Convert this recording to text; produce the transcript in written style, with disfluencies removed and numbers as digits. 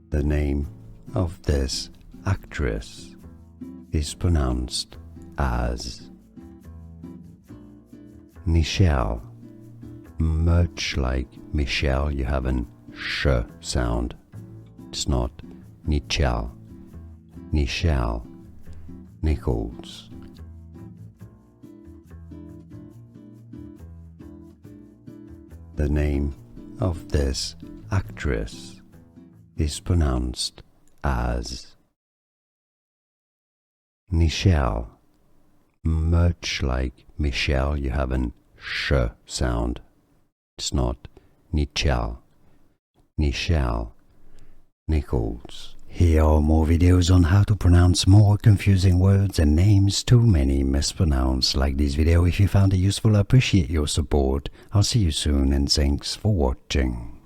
The name of this actress is pronounced as Nichelle. Much like Michelle, you have an sh sound. It's not Nichelle. Nichelle Nichols. The name of this actress is pronounced as Nichelle. Much like Michelle, you have an sh sound. It's not Nichelle. Nichelle Nichols. Here are more videos on how to pronounce more confusing words and names too many mispronounced. Like this video if you found it useful. I appreciate your support. I'll see you soon and thanks for watching.